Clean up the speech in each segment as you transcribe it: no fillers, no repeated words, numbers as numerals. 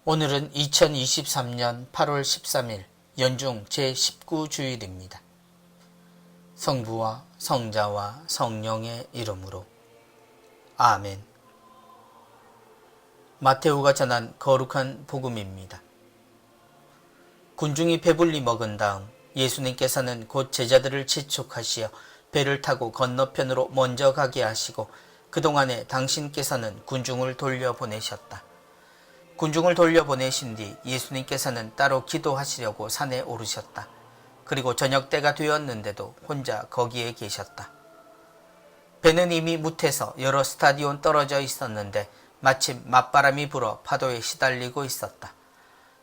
오늘은 2023년 8월 13일 연중 제19주일입니다. 성부와 성자와 성령의 이름으로 아멘. 마테오가 전한 거룩한 복음입니다. 군중이 배불리 먹은 다음 예수님께서는 곧 제자들을 재촉하시어 배를 타고 건너편으로 먼저 가게 하시고 그동안에 당신께서는 군중을 돌려보내셨다. 군중을 돌려보내신 뒤 예수님께서는 따로 기도하시려고 산에 오르셨다. 그리고 저녁 때가 되었는데도 혼자 거기에 계셨다. 배는 이미 무태서 여러 스타디온 떨어져 있었는데 마침 맞바람이 불어 파도에 시달리고 있었다.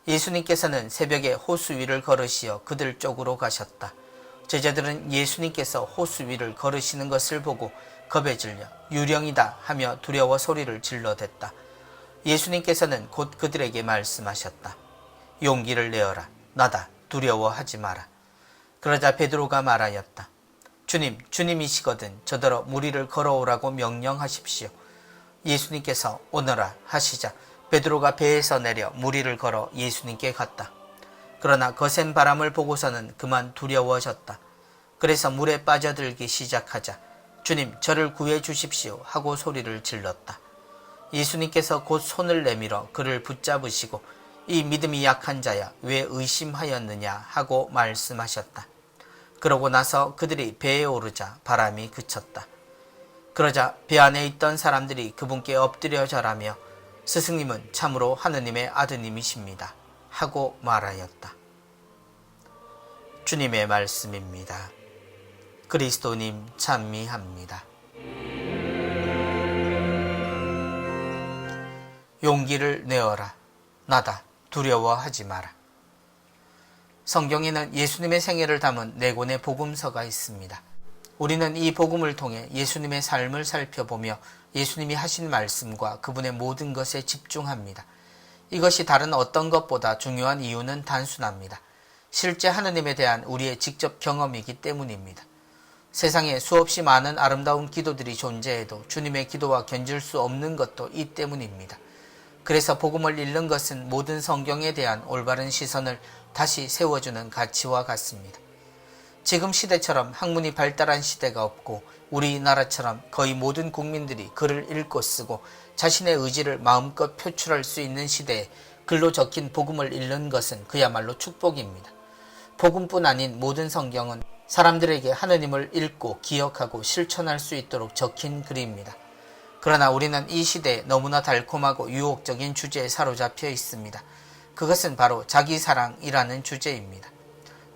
예수님께서는 새벽에 호수 위를 걸으시어 그들 쪽으로 가셨다. 제자들은 예수님께서 호수 위를 걸으시는 것을 보고 겁에 질려 유령이다 하며 두려워 소리를 질러댔다. 예수님께서는 곧 그들에게 말씀하셨다. 용기를 내어라. 나다. 두려워하지 마라. 그러자 베드로가 말하였다. 주님, 주님이시거든 저더러 무리를 걸어오라고 명령하십시오. 예수님께서 오너라 하시자 베드로가 배에서 내려 무리를 걸어 예수님께 갔다. 그러나 거센 바람을 보고서는 그만 두려워졌다. 그래서 물에 빠져들기 시작하자 주님, 저를 구해 주십시오 하고 소리를 질렀다. 예수님께서 곧 손을 내밀어 그를 붙잡으시고 이 믿음이 약한 자야 왜 의심하였느냐 하고 말씀하셨다. 그러고 나서 그들이 배에 오르자 바람이 그쳤다. 그러자 배 안에 있던 사람들이 그분께 엎드려 절하며 스승님은 참으로 하느님의 아드님이십니다 하고 말하였다. 주님의 말씀입니다. 그리스도님 찬미합니다. 용기를 내어라. 나다. 두려워하지 마라. 성경에는 예수님의 생애를 담은 4권의 복음서가 있습니다. 우리는 이 복음을 통해 예수님의 삶을 살펴보며 예수님이 하신 말씀과 그분의 모든 것에 집중합니다. 이것이 다른 어떤 것보다 중요한 이유는 단순합니다. 실제 하느님에 대한 우리의 직접 경험이기 때문입니다. 세상에 수없이 많은 아름다운 기도들이 존재해도 주님의 기도와 견줄 수 없는 것도 이 때문입니다. 그래서 복음을 읽는 것은 모든 성경에 대한 올바른 시선을 다시 세워주는 가치와 같습니다. 지금 시대처럼 학문이 발달한 시대가 없고 우리나라처럼 거의 모든 국민들이 글을 읽고 쓰고 자신의 의지를 마음껏 표출할 수 있는 시대에 글로 적힌 복음을 읽는 것은 그야말로 축복입니다. 복음뿐 아닌 모든 성경은 사람들에게 하느님을 읽고 기억하고 실천할 수 있도록 적힌 글입니다. 그러나 우리는 이 시대에 너무나 달콤하고 유혹적인 주제에 사로잡혀 있습니다. 그것은 바로 자기사랑이라는 주제입니다.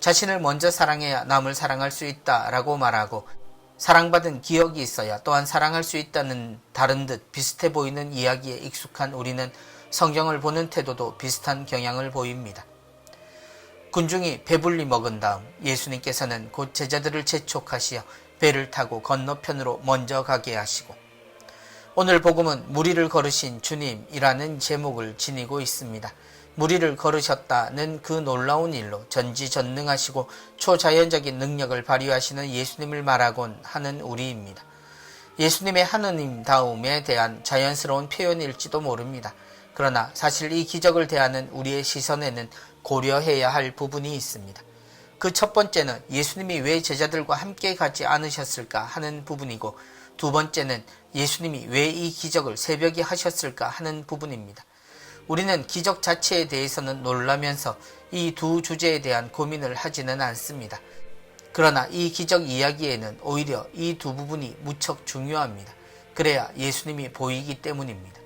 자신을 먼저 사랑해야 남을 사랑할 수 있다라고 말하고 사랑받은 기억이 있어야 또한 사랑할 수 있다는 다른 듯 비슷해 보이는 이야기에 익숙한 우리는 성경을 보는 태도도 비슷한 경향을 보입니다. 군중이 배불리 먹은 다음 예수님께서는 곧 제자들을 재촉하시어 배를 타고 건너편으로 먼저 가게 하시고 오늘 복음은 무리를 걸으신 주님이라는 제목을 지니고 있습니다. 무리를 걸으셨다는 그 놀라운 일로 전지전능하시고 초자연적인 능력을 발휘하시는 예수님을 말하곤 하는 우리입니다. 예수님의 하느님다움에 대한 자연스러운 표현일지도 모릅니다. 그러나 사실 이 기적을 대하는 우리의 시선에는 고려해야 할 부분이 있습니다. 그 첫 번째는 예수님이 왜 제자들과 함께 가지 않으셨을까 하는 부분이고 두 번째는 예수님이 왜 이 기적을 새벽에 하셨을까 하는 부분입니다. 우리는 기적 자체에 대해서는 놀라면서 이 두 주제에 대한 고민을 하지는 않습니다. 그러나 이 기적 이야기에는 오히려 이 두 부분이 무척 중요합니다. 그래야 예수님이 보이기 때문입니다.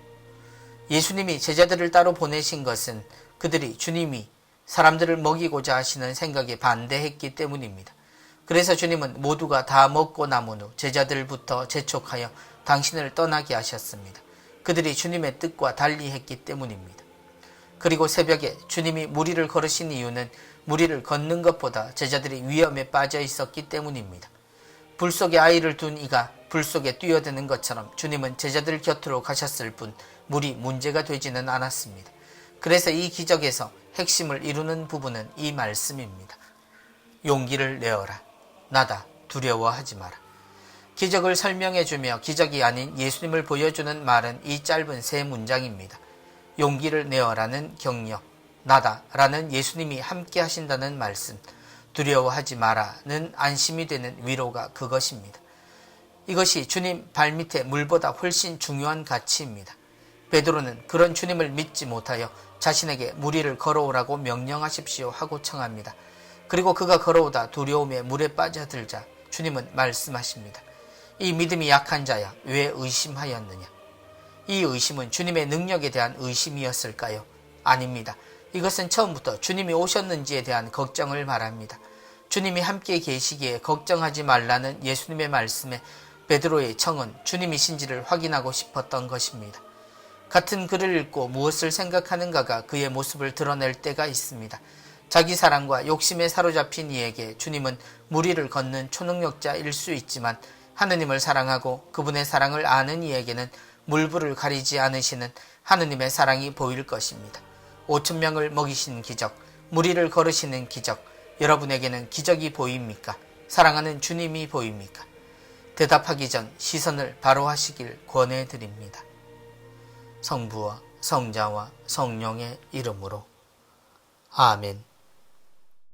예수님이 제자들을 따로 보내신 것은 그들이 주님이 사람들을 먹이고자 하시는 생각에 반대했기 때문입니다. 그래서 주님은 모두가 다 먹고 남은 후 제자들부터 재촉하여 당신을 떠나게 하셨습니다. 그들이 주님의 뜻과 달리 했기 때문입니다. 그리고 새벽에 주님이 무리를 걸으신 이유는 무리를 걷는 것보다 제자들이 위험에 빠져 있었기 때문입니다. 불 속에 아이를 둔 이가 불 속에 뛰어드는 것처럼 주님은 제자들 곁으로 가셨을 뿐 물이 문제가 되지는 않았습니다. 그래서 이 기적에서 핵심을 이루는 부분은 이 말씀입니다. 용기를 내어라. 나다. 두려워하지 마라. 기적을 설명해주며 기적이 아닌 예수님을 보여주는 말은 이 짧은 세 문장입니다. 용기를 내어라는 격려, 나다라는 예수님이 함께 하신다는 말씀, 두려워하지 마라는 안심이 되는 위로가 그것입니다. 이것이 주님 발밑에 물보다 훨씬 중요한 가치입니다. 베드로는 그런 주님을 믿지 못하여 자신에게 물 위를 걸어오라고 명령하십시오 하고 청합니다. 그리고 그가 걸어오다 두려움에 물에 빠져들자 주님은 말씀하십니다. 이 믿음이 약한 자야, 왜 의심하였느냐? 이 의심은 주님의 능력에 대한 의심이었을까요? 아닙니다. 이것은 처음부터 주님이 오셨는지에 대한 걱정을 말합니다. 주님이 함께 계시기에 걱정하지 말라는 예수님의 말씀에 베드로의 청은 주님이신지를 확인하고 싶었던 것입니다. 같은 글을 읽고 무엇을 생각하는가가 그의 모습을 드러낼 때가 있습니다. 자기 사랑과 욕심에 사로잡힌 이에게 주님은 물 위를 걷는 초능력자일 수 있지만 하느님을 사랑하고 그분의 사랑을 아는 이에게는 물불을 가리지 않으시는 하느님의 사랑이 보일 것입니다. 5,000명을 먹이신 기적, 물 위를 걸으시는 기적, 여러분에게는 기적이 보입니까? 사랑하는 주님이 보입니까? 대답하기 전 시선을 바로 하시길 권해드립니다. 성부와 성자와 성령의 이름으로 아멘.